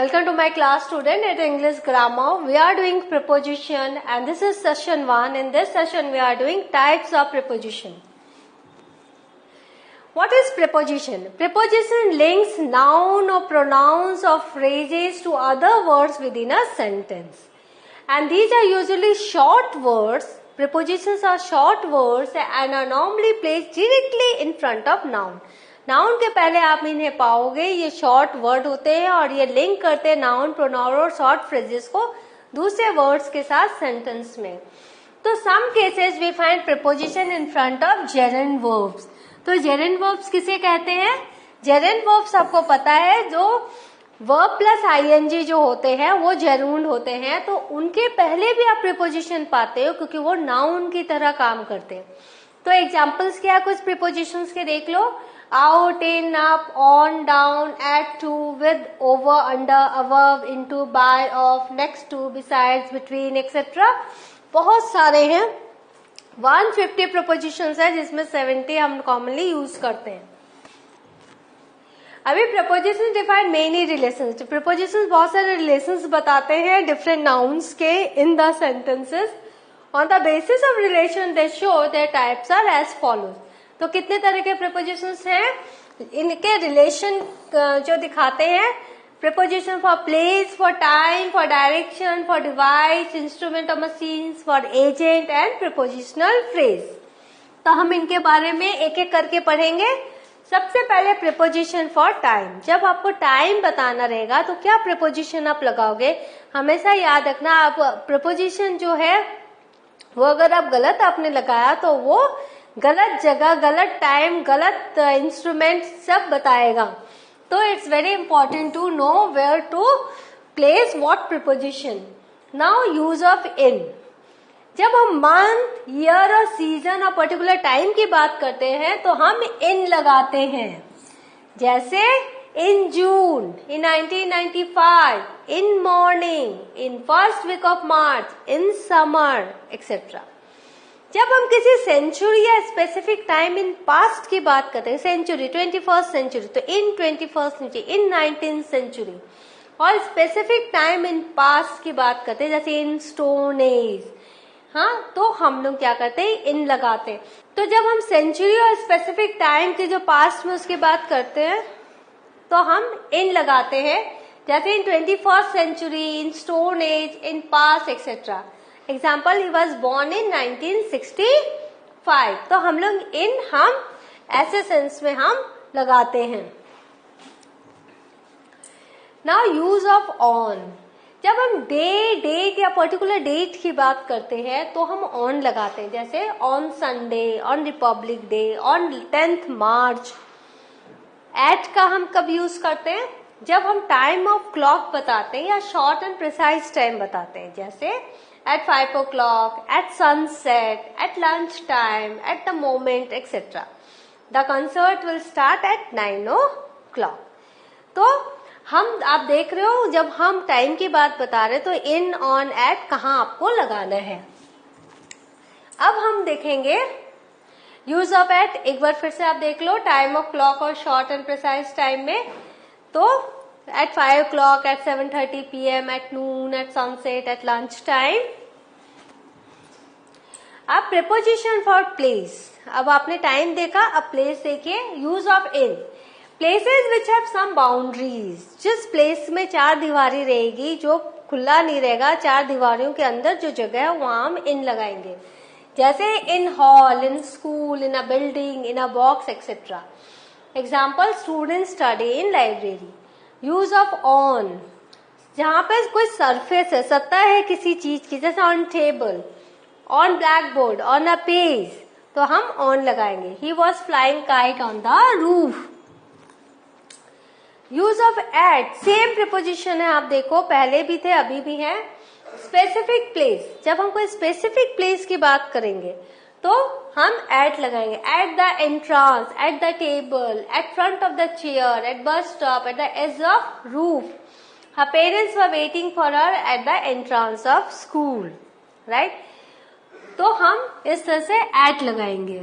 Welcome to my class student at English Grammar. We are doing preposition and this is session 1. In this session we are doing types of preposition. What is preposition? Preposition links noun or pronouns or phrases to other words within a sentence. And these are usually short words. Prepositions are short words and are normally placed directly in front of noun. Noun के पहले आप इन्हें पाओगे, ये short word होते हैं और ये लिंक करते हैं नाउन, प्रोनाउन और शॉर्ट फ्रेजेस को दूसरे वर्ड्स के साथ सेंटेंस में. तो some cases we find preposition in front of gerund verbs. तो जेरेंड वर्ब्स किसे कहते हैं? जेरेंड वर्ब्स आपको पता है जो वर्ब प्लस आईएनजी जो होते हैं वो जेरूंड होते हैं, तो उनके पहले भी आप प्रीपोजिशन पाते हो क्योंकि वो नाउन की तरह काम करते हैं. तो एग्जाम्पल्स क्या कुछ प्रीपोजिशंस के देख लो. Out, in, up, on, down, at, to, with, over, under, above, into, by, of, next to, besides, between, etc. बहुत सारे हैं. 150 प्रपोजिशंस है जिसमें 70 हम कॉमनली यूज करते हैं. अभी prepositions define many relations. Prepositions बहुत सारे रिलेशंस बताते हैं डिफरेंट नाउन्स के in the sentences. On the basis of relation they show their types are as follows. तो कितने तरह के प्रीपोजिशंस हैं? इनके रिलेशन जो दिखाते हैं, preposition for place, for time, for direction, for device, instrument और machines, for agent and prepositional phrase. तो हम इनके बारे में एक एक करके पढ़ेंगे. सबसे पहले प्रीपोजिशन फॉर टाइम. जब आपको टाइम बताना रहेगा तो क्या प्रीपोजिशन आप लगाओगे? हमेशा याद रखना, आप प्रीपोजिशन जो है वो अगर आप गलत आपने लगाया तो वो गलत जगह, गलत टाइम, गलत इंस्ट्रूमेंट सब बताएगा. तो it's very important to know where to place what preposition. Now use of in. जब हम मंथ, ईयर और सीजन और पर्टिकुलर टाइम की बात करते हैं तो हम इन लगाते हैं. जैसे in June, in 1995, in morning, in first week of March, in summer etcetera. जब हम किसी सेंचुरी या स्पेसिफिक टाइम इन पास्ट की बात करते हैं, सेंचुरी 21st सेंचुरी, तो इन 21st सेंचुरी, इन 19th सेंचुरी. और स्पेसिफिक टाइम इन पास्ट की बात करते हैं जैसे इन स्टोन एज, हाँ, तो हम लोग क्या करते हैं? इन लगाते हैं. तो जब हम सेंचुरी और स्पेसिफिक टाइम की जो पास्ट में उसकी बात करते हैं तो हम इन लगाते हैं. जैसे in 21st century, in stone age, in past etcetera. Example, he was born in 1965. तो हम लोग इन हम ऐसे सेंस में हम लगाते हैं. Now use of on. जब हम डे, डेट या पर्टिकुलर डेट की बात करते हैं तो हम ऑन लगाते हैं. जैसे on Sunday, on Republic Day, on 10th March. At का हम कब यूज करते हैं? जब हम टाइम ऑफ क्लॉक बताते हैं या शॉर्ट एंड प्रिसाइज टाइम बताते हैं. जैसे at 5 o'clock, at sunset, at lunch time, at the moment, etc. The concert will start at 9 o'clock. तो हम, आप देख रहे हो, जब हम टाइम की बात बता रहे तो इन, ऑन, एट कहाँ आपको लगाना है. अब हम देखेंगे यूज ऑफ एट. एक बार फिर से आप देख लो. टाइम ऑफ क्लॉक और शॉर्ट एंड प्रिसाइज टाइम में तो at 5 o'clock, at 7:30 p.m., at noon, at sunset, at lunch time. अब preposition for place. अब आपने टाइम देखा, अब प्लेस देखिए. Use of in. Places which have some boundaries. जिस प्लेस में चार दीवारी रहेगी, जो खुला नहीं रहेगा, चार दीवारियों के अंदर जो जगह है वहां हम इन लगाएंगे. जैसे in hall, in school, in a building, in a box etcetera. Example, student study in library. Use of on. जहां पे कोई सरफेस है, सतह है किसी चीज की, जैसे on table, on black board, on a page, तो हम ऑन लगाएंगे. He was flying kite on the roof. Use of at. Same preposition है, आप देखो, पहले भी थे अभी भी है. Specific place. जब हम कोई स्पेसिफिक प्लेस की बात करेंगे तो हम एट लगाएंगे. At the entrance, at the table, at front of the chair, at bus stop, at the edge of roof. Her parents were waiting for her at the entrance of school. Right. तो हम इस तरह से at लगाएंगे.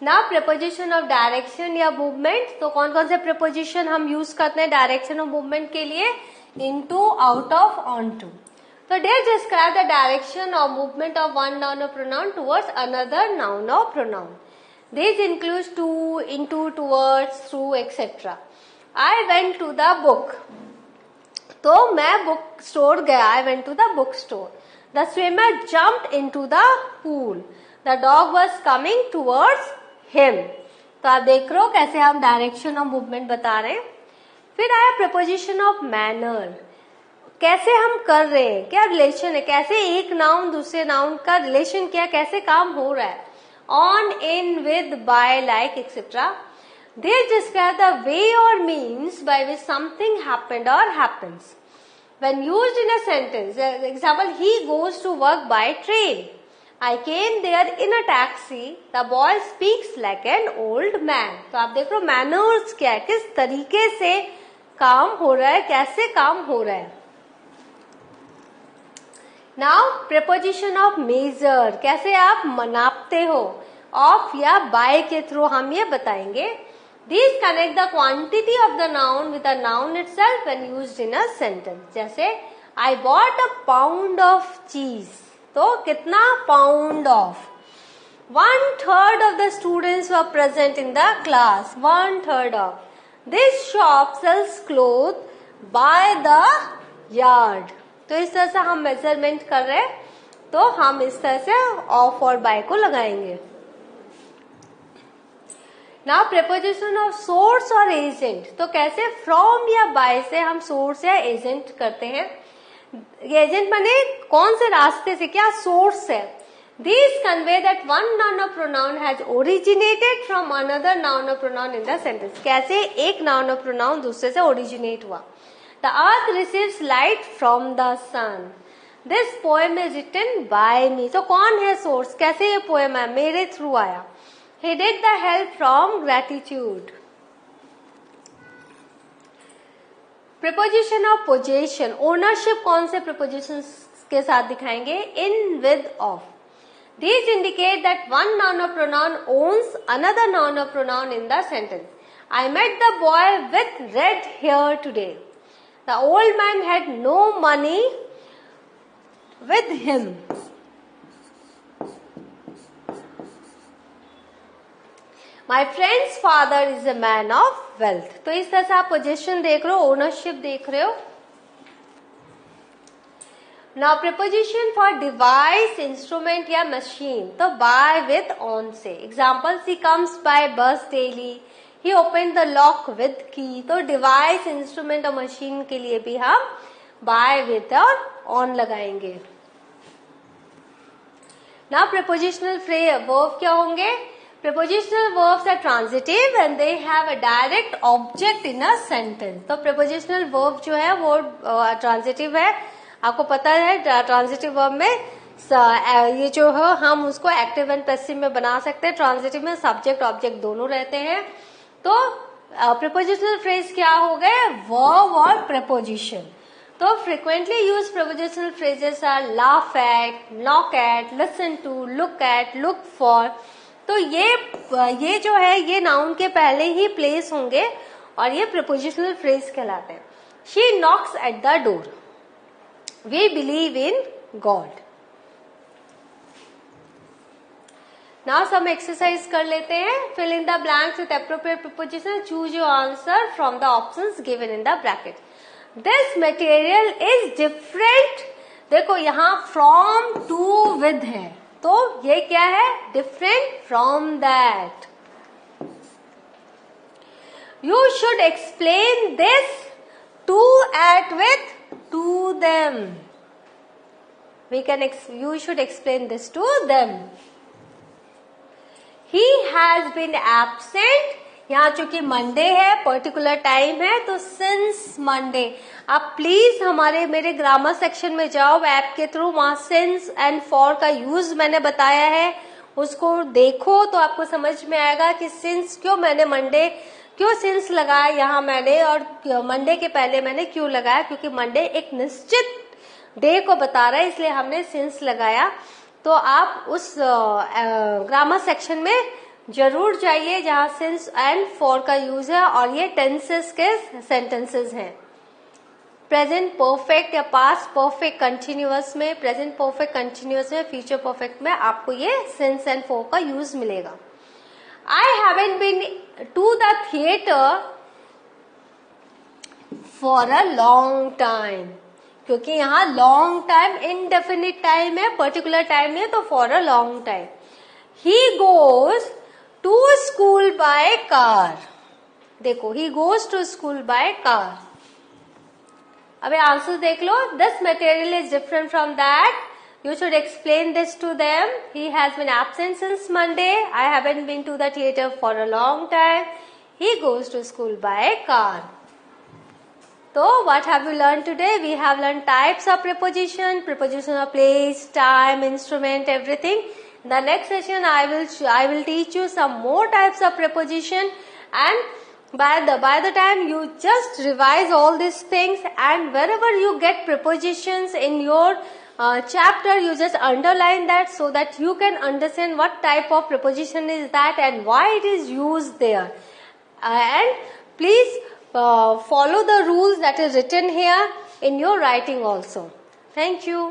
Now preposition of direction या movement, तो कौन कौन से प्रीपोजिशन हम यूज करते हैं डायरेक्शन ऑफ मूवमेंट के लिए? Into, out of, onto. So they describe the direction or movement of one noun or pronoun towards another noun or pronoun. These include to, into, towards, through, etc. I went to the book. तो मैं book store गया. I went to the book store. The swimmer jumped into the pool. The dog was coming towards him. तो आप देख रहे हो कैसे हम डायरेक्शन ऑफ मूवमेंट बता रहे हैं. फिर आया प्रपोजिशन ऑफ मैनर. कैसे हम कर रहे हैं, क्या रिलेशन है, कैसे एक नाउन दूसरे नाउन का रिलेशन क्या, कैसे काम हो रहा है. On, in, with, by, like, etcetera. They describe the way or means by which something happened or happens when used in a sentence. Example, he goes to work by train. I came there in a taxi. The boy speaks like an old man. तो आप देख रहे हो manners क्या है, किस तरीके से काम हो रहा है, कैसे काम हो रहा है. नाउ प्रीपोजिशन ऑफ मेजर, कैसे आप नापते हो. ऑफ या बाय के थ्रू हम ये बताएंगे. These connect the quantity of the noun with the noun itself when used in a sentence. जैसे I bought a pound of cheese. तो कितना pound of. 1/3 of the students were present in the class. 1/3 of. This shop sells clothes by the yard. तो इस तरह से हम measurement कर रहे हैं, तो हम इस तरह से ऑफ और बाय को लगाएंगे. नाउ प्रीपोजिशन ऑफ सोर्स और एजेंट, तो कैसे फ्रॉम या बाय से हम सोर्स या एजेंट करते हैं. एजेंट माने कौन से रास्ते से, क्या सोर्स है. These convey that one noun or pronoun has originated from another noun or pronoun in the sentence. कैसे एक noun or pronoun दूसरे से originate हुआ. The earth receives light from the sun. This poem is written by me. तो कौन है source, कैसे ये पोएम है, मेरे थ्रू आया. He did the help from gratitude. Preposition of possession, ownership कौन से prepositions के साथ दिखाएंगे? In, with, of. These indicate that one noun or pronoun owns another noun or pronoun in the sentence. I met the boy with red hair today. The old man had no money with him. My friend's father is a man of wealth. तो इस तरह से आप position देख रहे हो, ownership देख रहे हो. Now preposition for device, instrument या machine, तो by, with, on से. Example, she comes by bus daily. He opened the lock with key. तो डिवाइस, इंस्ट्रूमेंट और मशीन के लिए भी हम by, with और on लगाएंगे. Now prepositional verb क्या होंगे? Prepositional verbs are transitive and they have a direct object in a sentence. तो prepositional verb जो है वो transitive है. आपको पता है ट्रांजिटिव वर्ब में ये जो है हम उसको एक्टिव एंड पैसिव में बना सकते हैं. ट्रांजिटिव में सब्जेक्ट ऑब्जेक्ट दोनों रहते हैं. तो प्रीपोजिशनल फ्रेज क्या हो गए? वर्ब और प्रीपोजिशन. तो frequently use prepositional phrases are laugh at, knock at, listen to, look at, look for. तो ये जो है ये नाउन के पहले ही प्लेस होंगे और ये प्रीपोजिशनल फ्रेज कहलाते हैं. She Knox at the door. We believe in God. Now some exercise कर लेते हैं. Fill in the blanks with appropriate preposition. Choose your answer from the options given in the bracket. This material is different. देखो यहाँ from, to, with है, तो ये क्या है? Different from that. You should explain this to, at, with, to them. You should explain this to them. He has been absent. यहाँ चूंकि Monday है, पर्टिकुलर टाइम है, तो सिंस मंडे. आप प्लीज मेरे ग्रामर सेक्शन में जाओ ऐप के थ्रू, वहां सिंस एंड फॉर का यूज मैंने बताया है, उसको देखो तो आपको समझ में आएगा कि सिंस क्यों मैंने मंडे क्यों सिंस लगाया यहाँ मैंने, और मंडे के पहले मैंने क्यों लगाया, क्योंकि मंडे एक निश्चित डे को बता रहा है, इसलिए हमने सिंस लगाया. तो आप उस ग्रामर सेक्शन में जरूर जाइए जहां सिंस एंड फॉर का यूज है, और ये टेंसेस के सेंटेंसेस हैं। प्रेजेंट परफेक्ट या पास्ट परफेक्ट कंटिन्यूअस में, प्रेजेंट परफेक्ट कंटिन्यूअस में, फ्यूचर परफेक्ट में आपको ये सिंस एंड फॉर का यूज मिलेगा। I haven't been to the theatre for a long time, क्योंकि यहाँ लॉन्ग टाइम इनडेफिनिट टाइम है, पर्टिकुलर टाइम नहीं है, तो for a long time. He goes to school by car, देखो he goes to school by car. अब answer देख लो, this material is different from that, you should explain this to them. He has been absent since Monday. I haven't been to the theater for a long time. He goes to school by car. So what have we learned today? We have learned types of preposition, preposition of place, time, instrument, everything. In the next session I will teach you some more types of preposition, and by the time you just revise all these things, and wherever you get prepositions in your chapter, you just underline that so that you can understand what type of preposition is that and why it is used there. And please follow the rules that is written here in your writing also. Thank you.